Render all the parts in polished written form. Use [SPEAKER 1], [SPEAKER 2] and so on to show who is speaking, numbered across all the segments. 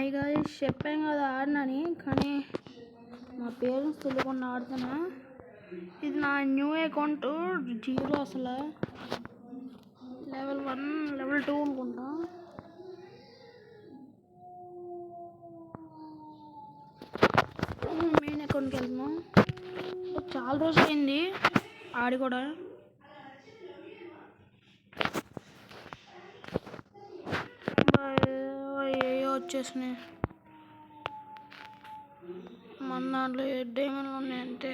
[SPEAKER 1] Hi guys, చెప్పాను కదా ఆడినని, కానీ మా పేరెంట్స్ తెలియకుండా ఆడుతున్నా. ఇది నా న్యూ అకౌంట్, 0 అసలు. లెవెల్ 1 లెవెల్ 2 అనుకుంటా. మెయిన్ అకౌంట్కి వెళ్తున్నాం. చాలా రోజులు అయింది ఆడి కూడా. వచ్చేసినాయి మన దాంట్లో. డైమండ్లు ఉన్నాయంటే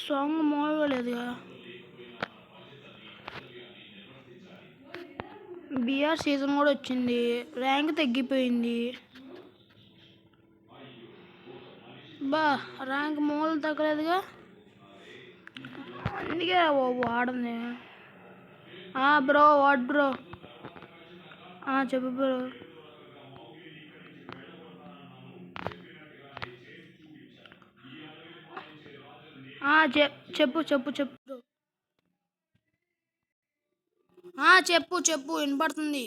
[SPEAKER 1] సాంగ్ మామూలుగా లేదుగా. బిఆర్ సీజన్ కూడా వచ్చింది, ర్యాంక్ తగ్గిపోయింది. ర్యాంక్ మామూలు తగ్గలేదుగా, అందుకే వాడింది. Bro, what bro? చెప్పు బ్రో. చెప్పు చెప్పు చెప్పు చెప్పు చెప్పు వినపడుతుంది.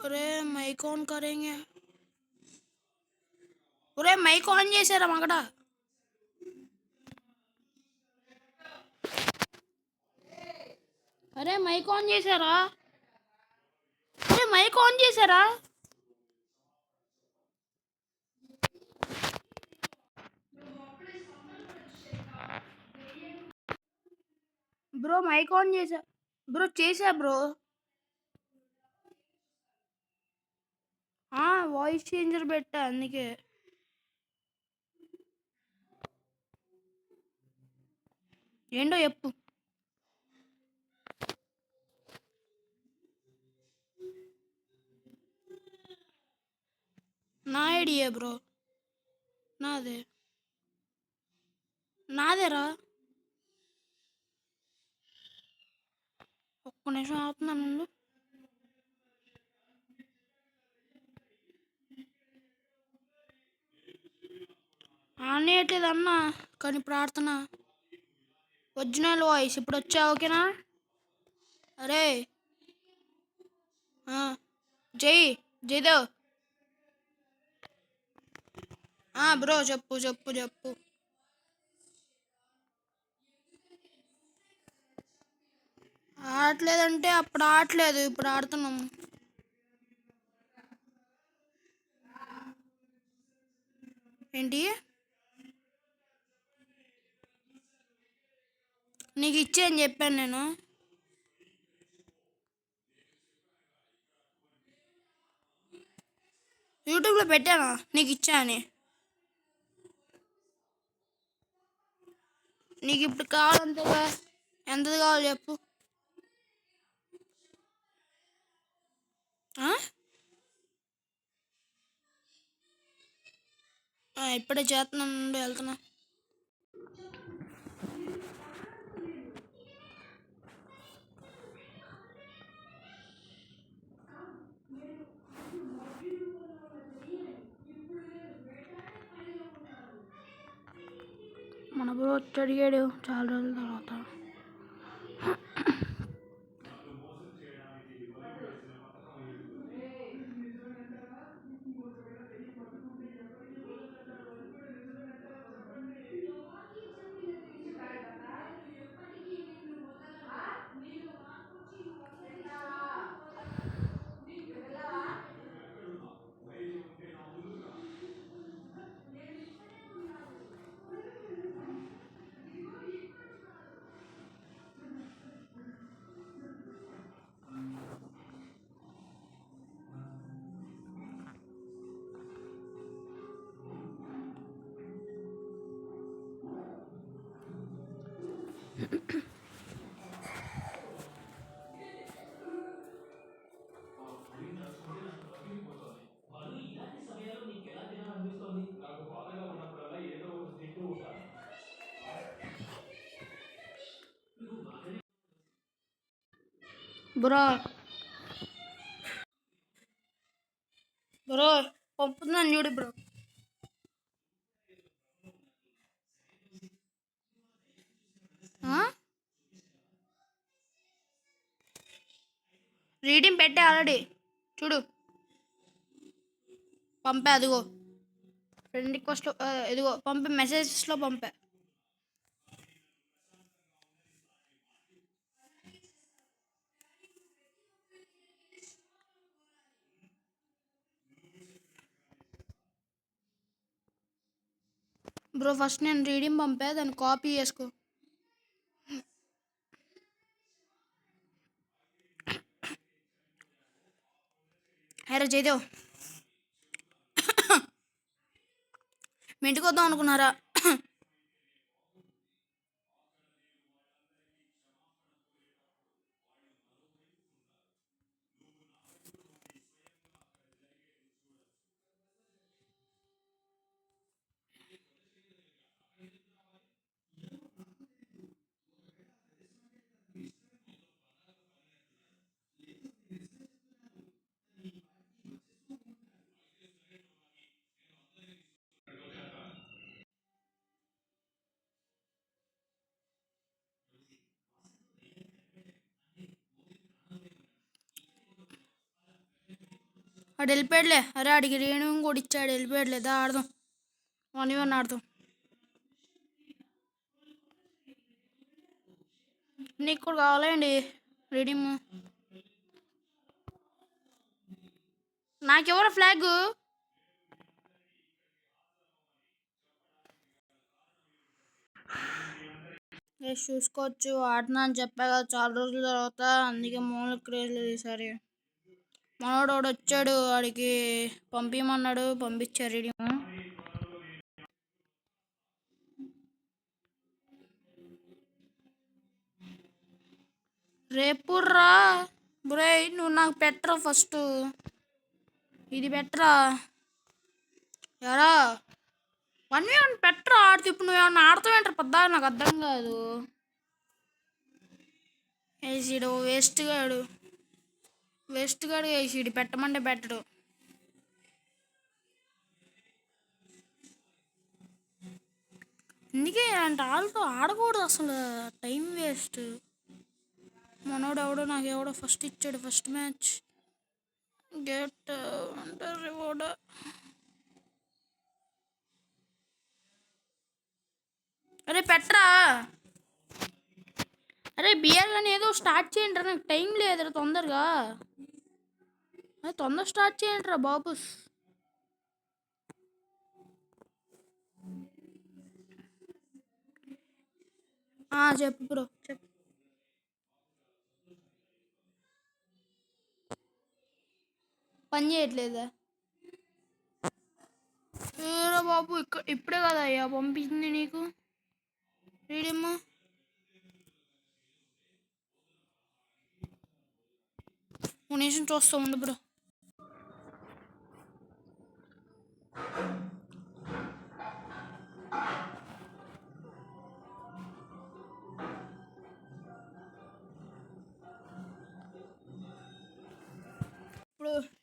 [SPEAKER 1] ఒరే మైక్ ఆన్ కరేంగే. ఒరే మైక్ ఆన్ చేశారా మగడ? అరే మైక్ ఆన్ చేశారా? అరే మైక్ ఆన్ చేశారా? బ్రో మైక్ ఆన్ చేశా బ్రో, చేశా బ్రో. వాయిస్ చేంజర్ పెట్టా అందుకే. ఏంటో చెప్పు. నా ఐడియా బ్రో, నాదేరా. ఒక్క నిమిషం అవుతున్నాను ముందు. ఆనేయట్లేదు అన్నా, కానీ ప్రార్థన ఒరిజినల్ వాయిస్ ఇప్పుడు వచ్చా. ఓకేనా? అరే జయదేవ్. బ్రో చెప్పు చెప్పు చెప్పు. ఆడలేదంటే అప్పుడు ఆడలేదు, ఇప్పుడు ఆడుతున్నాం. ఏంటి? నీకు ఇచ్చేయని చెప్పాను నేను. యూట్యూబ్లో పెట్టానా నీకు ఇచ్చా అని? నీకు ఇప్పుడు కావాలంతేగా, ఎంతది కావాలి చెప్పు. ఇప్పుడే చేస్తున్నాను, వెళ్తున్నా. మన బ్రో వచ్చి అడిగాడు చాలా రోజుల తర్వాత. బ్రో పంపుతున్నాను చూడు బ్రో. రీడింగ్ పెట్టే ఆల్రెడీ చూడు పంపే అదిగో ఫ్రెండ్ రిక్వెస్ట్ ఇదిగో పంపే మెసేజెస్లో పంపే బ్రో ఫస్ట్ నేను రీడింగ్ పంపే దాన్ని కాపీ చేసుకో హరే జయదేవ్ మీ ఇంటికి వద్దాం అనుకున్నారా వాడు వెళ్ళిపోయాడులే అరే అడిగి రీడింగ్ కూడా ఇచ్చాడు వెళ్ళిపోయాడులే దా ఆడదాం 1v1 ఆడదాం నీకు కూడా కావాలండి రీడింగ్ నాకెవరో ఫ్లాగ్ చూసుకోవచ్చు ఆడుతున్నా అని చెప్పా కదా చాలా రోజుల తర్వాత అందుకే మూల క్రేజ్ లేదు ఈసారి మనోడు వాడు వచ్చాడు వాడికి పంపించమన్నాడు పంపించారు రీడింగ్ రేపు రా బ్రే నువ్వు నాకు పెట్టరా ఫస్ట్ ఇది పెట్టరా ఎరా 1v1 పెట్టరా ఆడితే ఇప్పుడు నువ్వు ఏమన్నా ఆడతావేంటారు పెద్ద నాకు అర్థం కాదు వేసిడు వేస్ట్ గాడు వేసిడు పెట్టమంటే పెట్టడు అందుకే అంటే వాళ్ళతో ఆడకూడదు అసలు టైం వేస్ట్ మనోడు ఎవడో నాకు ఎవడో ఫస్ట్ ఇచ్చాడు ఫస్ట్ మ్యాచ్ గెట్ అంటే రివార్డ్ అరే పెట్టరా అరే బియర్ అని ఏదో స్టార్ట్ చేయండి రా నాకు టైం లేదురా తొందరగా తొందర స్టార్ట్ చేయండి రా బాబుస్ చెప్పు బ్రో చెప్పు పని చేయట్లేదా ఏరా బాబు ఇప్పుడే కదా అయ్యా పంపించింది నీకు రీడమ్మా నిమిషం చూస్తా ఉండు బ్రో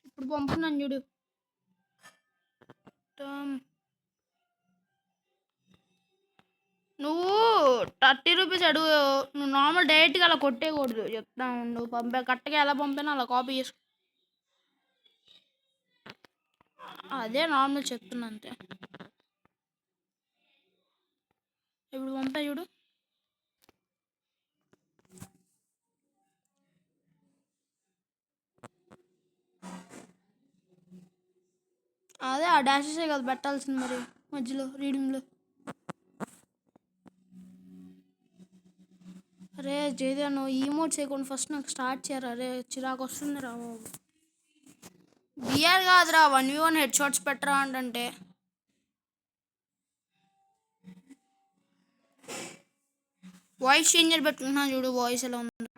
[SPEAKER 1] ఇప్పుడు పంపుతున్నాను చూడు నువ్వు 30 రూపీస్ అడుగు నువ్వు నార్మల్ డైరెక్ట్గా అలా కొట్టేయకూడదు చెప్తా ఉండు పంపే కరెక్ట్గా ఎలా పంపినా అలా కాపీ చేసుకో అదే నార్మల్ చెప్తున్నా అంతే ఇప్పుడు పంపా చూడు అదే ఆ డాషెసే కదా పెట్టాల్సింది మరి మధ్యలో రీడింగ్లో అరే జయదేవ్ నువ్వు ఈమోట్ చేయకుండా ఫస్ట్ నాకు స్టార్ట్ చేయరా అరే చిరాకు వస్తుంది రా బాబు బిఆర్ కాదురా 1v1 హెడ్ షాట్స్ పెట్టరా అంటే వాయిస్ చేంజర్ పెట్టుకుంటున్నాను చూడు వాయిస్ ఎలా ఉంది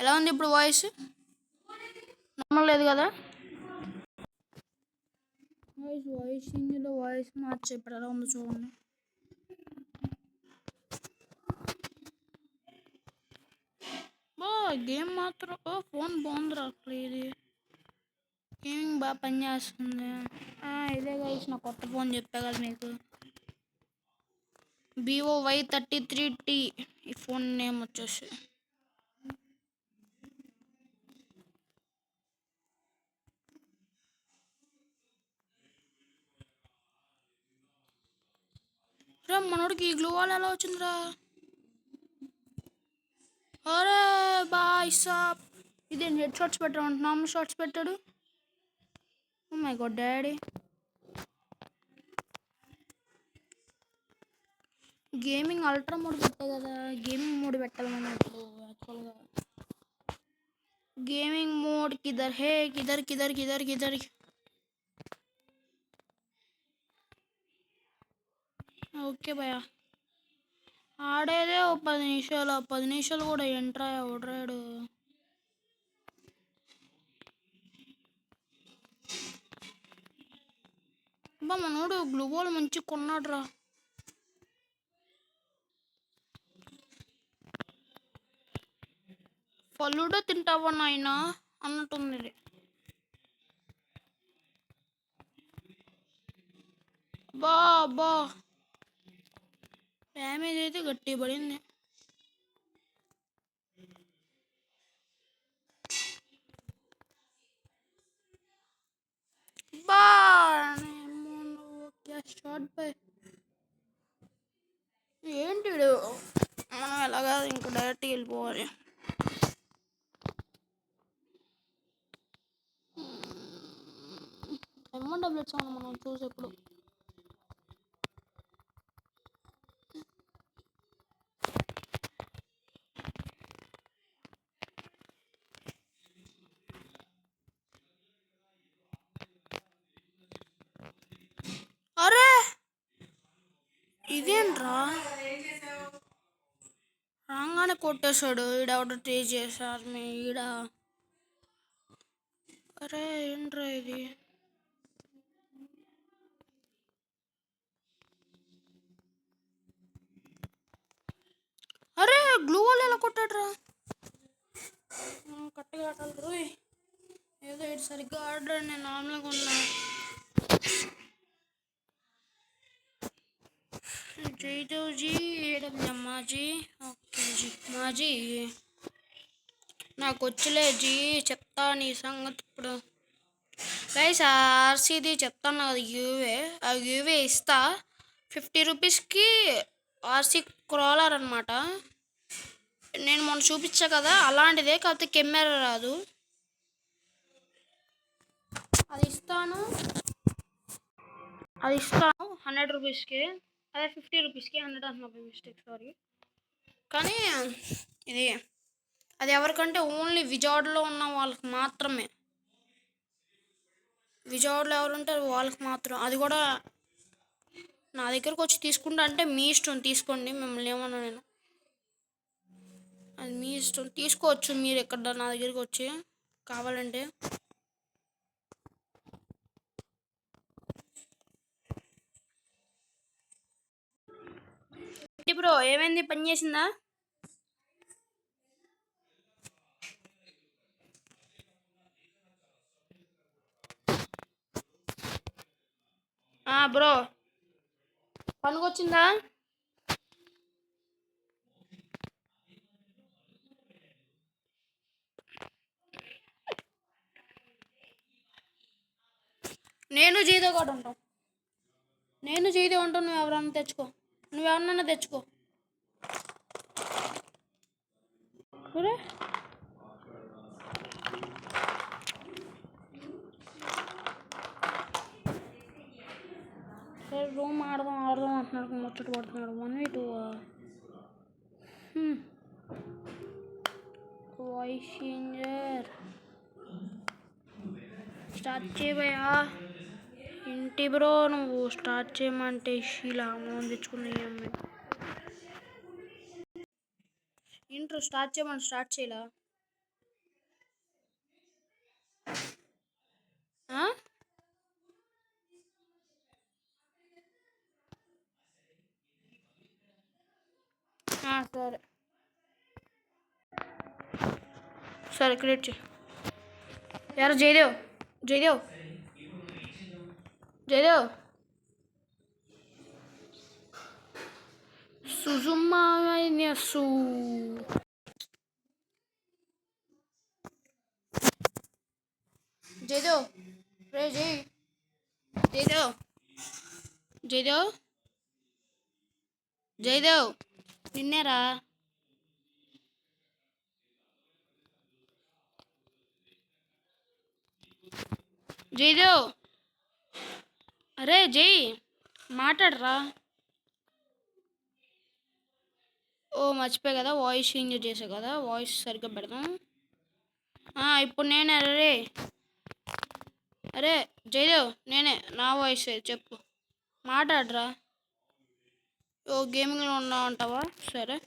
[SPEAKER 1] ఎలా ఉంది ఇప్పుడు వాయిస్ నార్మల్ లేదు కదా వాయిస్ చేంజ్లో వాయిస్ మార్చి ఇప్పుడు ఎలా ఉందో చూడండి గేమ్ మాత్రం ఫోన్ బాగుందిరా అసలు ఇది గేమింగ్ బాగా పనిచేస్తుంది ఇదే కలిసి నా కొత్త ఫోన్ చెప్పా కదా మీకు BOY33T ఈ ఫోన్ నేమ్ వచ్చేసి. రా మనోడికి ఈ గ్లూ వాల్ ఎలా వచ్చిందిరా? అరే బాయ్ సాబ్, ఇదేం హెడ్ షాట్స్ పెట్టాడు, నార్మల్ షాట్స్ పెట్టాడు. Oh my god daddy. Gaming ultra mode పెట్టా కదా, గేమింగ్ మోడ్ పెట్టాలి మనం ఇప్పుడు యాక్చువల్గా. गेमिंग मोड किधर है? किधर किधर किधर किधर? ఓకే భయ, ఆడేదే ఓ 10 నిమిషాలు, 10 నిమిషాలు కూడా ఎంట్రా ఓడరాడు. అబ్బా మనోడు గ్లూ బాల్ మంచి కొన్నాడు రా. ఫలుడా తింటావా నాయనా అన్నట్టుంది. బా బా డ్యామేజ్ అయితే గట్టి పడింది. బా షార్ట్ బై ఏంటి మనం ఎలాగా ఇంకా డైరెక్ట్ వెళ్ళిపోవాలి. M1 మనం చూసి ఎప్పుడు అరే ఇదేంట్రా రాగానే కొట్టేశాడు. ఈడెవడ టేజ్ చేశారు మీ ఈడ. అరే ఏంట్రా ఇది? అరే గ్లూ వాల్ ఎలా కొట్టాడురా? కరెక్ట్గా ఆడాలి. ఏదో ఇటు సరిగ్గా ఆడాడు, నేను నార్మల్గా ఉన్నా. జైదేవ్జీ ఏడమ్మా ఓకే జీ మాజీ నాకు వచ్చలే జీ, చెప్తా నీ సంగతి ఇప్పుడు. గైస్ ఆర్సీది చెప్తాను కదా, యూవే ఆ యూవే ఇస్తా 50 రూపీస్కి. ఆర్సీ క్రాలర్ అనమాట, నేను మొన్న చూపించా కదా అలాంటిదే, కాకపోతే కెమెరా రాదు. అది ఇస్తాను 100 రూపీస్కి, అదే 50 రూపీస్కి. 100 అంటున్నా, మిస్టేక్ సారీ. కానీ ఇది అది ఎవరికంటే ఓన్లీ విజయవాడలో ఉన్న వాళ్ళకి మాత్రమే. విజయవాడలో ఎవరుంటారు వాళ్ళకి మాత్రం. అది కూడా నా దగ్గరకు వచ్చి తీసుకుంటా అంటే మీ ఇష్టం, తీసుకోండి, మిమ్మల్ని ఏమన్నా నేను. అది మీ ఇష్టం, తీసుకోవచ్చు మీరు ఎక్కడ నా దగ్గరికి వచ్చి కావాలంటే. బ్రో ఏమైంది, పని చేసిందా? బ్రో పనికొచ్చిందా? నేను జీదో కూడా ఉంటాం, నువ్వు ఎవరన్నా తెచ్చుకో, నువ్వెవరన్నా తెచ్చుకో. సరే రూమ్ ఆడదాం అంటున్నాడు, ముచ్చట పడుతున్నాడు. 1v2 voice changer start చేయబోయా. ఇంటి బ్రో నువ్వు స్టార్ట్ చేయమంటే షీలా మనం తెచ్చుకున్న అమ్మాయి ఇంట్రో స్టార్ట్ చేయమని స్టార్ట్ చేయలా. సరే సరే క్రియేట్ చేయి. యారు జయదేవ్ సుజుమాసు. జయదేవ్ రే జయదేవ్ జయదేవ్ జయదేవ్ నిన్నేరా. జయదేవ్ అరే జై మాట్లాడరా. ఓ మర్చిపోయా కదా, వాయిస్ చేంజ్ చేసా కదా, వాయిస్ సరిగ్గా పెడదాం. ఇప్పుడు నేనే రే. అరే జయదేవ్ నేనే, నా వాయిస్ చెప్పు, మాట్లాడరా. ఓ గేమింగ్లో ఉన్నావు అంటావా, సరే.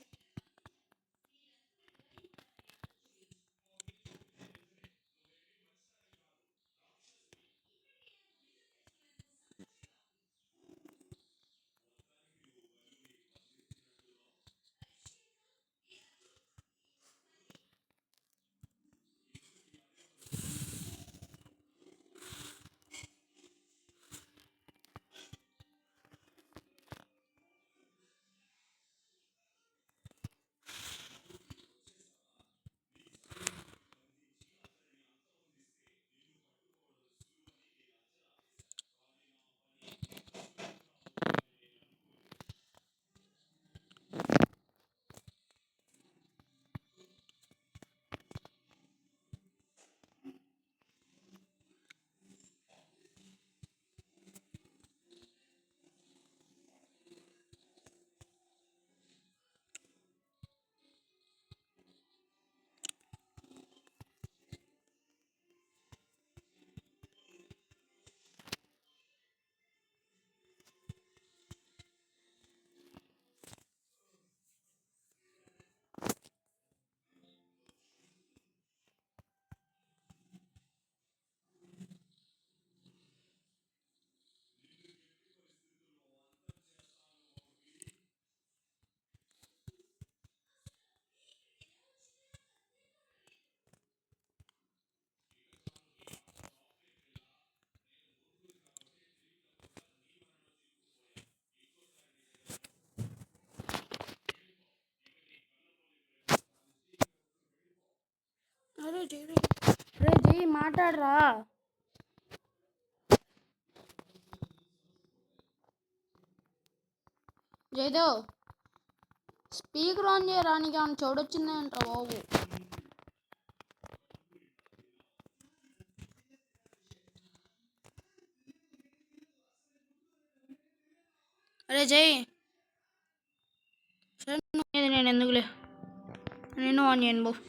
[SPEAKER 1] అరే జై మాట్లాడరా. జయదేవ్ స్పీకర్ ఆన్ చేయడానికి ఏమైనా చూడొచ్చిందేంట్రా బాబు. అరే జై సరే, నేను ఎందుకులే, నేను ఆన్ చేయను బాబు.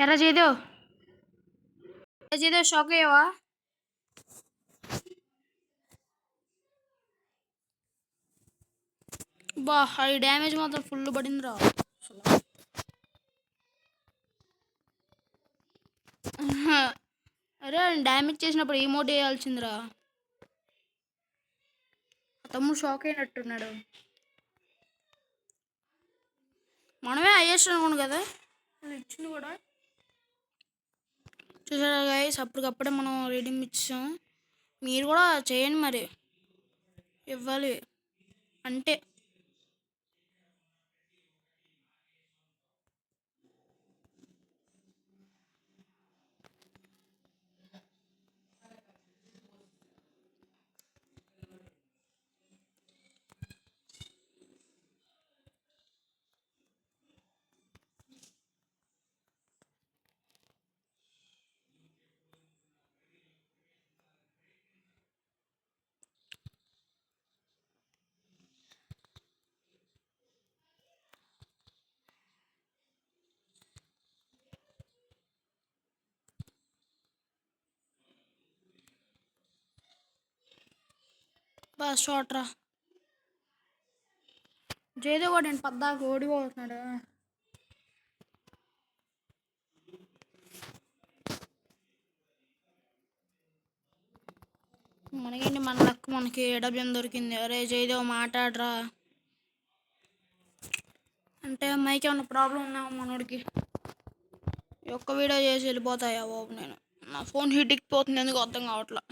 [SPEAKER 1] ఎరా జయదేవ్ షాక్ అయ్యావా. బా అది డ్యామేజ్ మాత్రం ఫుల్ పడిందిరా అసలు. అరే డ్యామేజ్ చేసినప్పుడు ఈమోట్ వేయాల్సిందిరా. తమ్ముడు షాక్ అయినట్టున్నాడు. మనమే హైయెస్ట్ అనుకోండి కదా ఇచ్చింది కూడా. చూసారా గైస్, అప్పటికప్పుడే మనం రీడింగ్ ఇచ్చాం. మీరు కూడా చేయండి మరి, ఇవ్వాలి అంటే. బా షార్ట్ రా. జేదో కూడా నేను పద్దాకు ఓడిపోతున్నాడు. మనకేంటి మన లక్ మనకి ఏడబ్ల్యూఎం దొరికింది. అరే జయదేవ్ మాట్లాడరా అంటే మైక్ ఏమన్నా ప్రాబ్లం ఉన్నావు మనోడికి. ఒక్క వీడియో చేసి వెళ్ళిపోతాయా బాబు. నేను నా ఫోన్ హీట్ ఎక్కిపోతుంది, ఎందుకు అర్థం కావట్లా.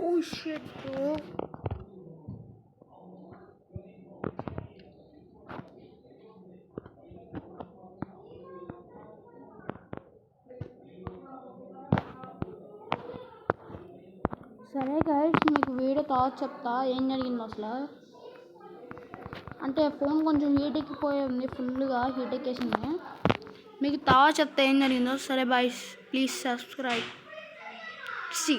[SPEAKER 1] Oh shit. సరే గైస్, మీకు వీడియో తర్వాత చెప్తా ఏం జరిగిందో అసలు. అంటే ఫోన్ కొంచెం హీట్ ఎక్కిపోయింది, ఫుల్గా హీట్ ఎక్కేసింది. మీకు తర్వాత చెప్తా ఏం జరిగిందో. సరే బాయ్, ప్లీజ్ సబ్స్క్రైబ్. సి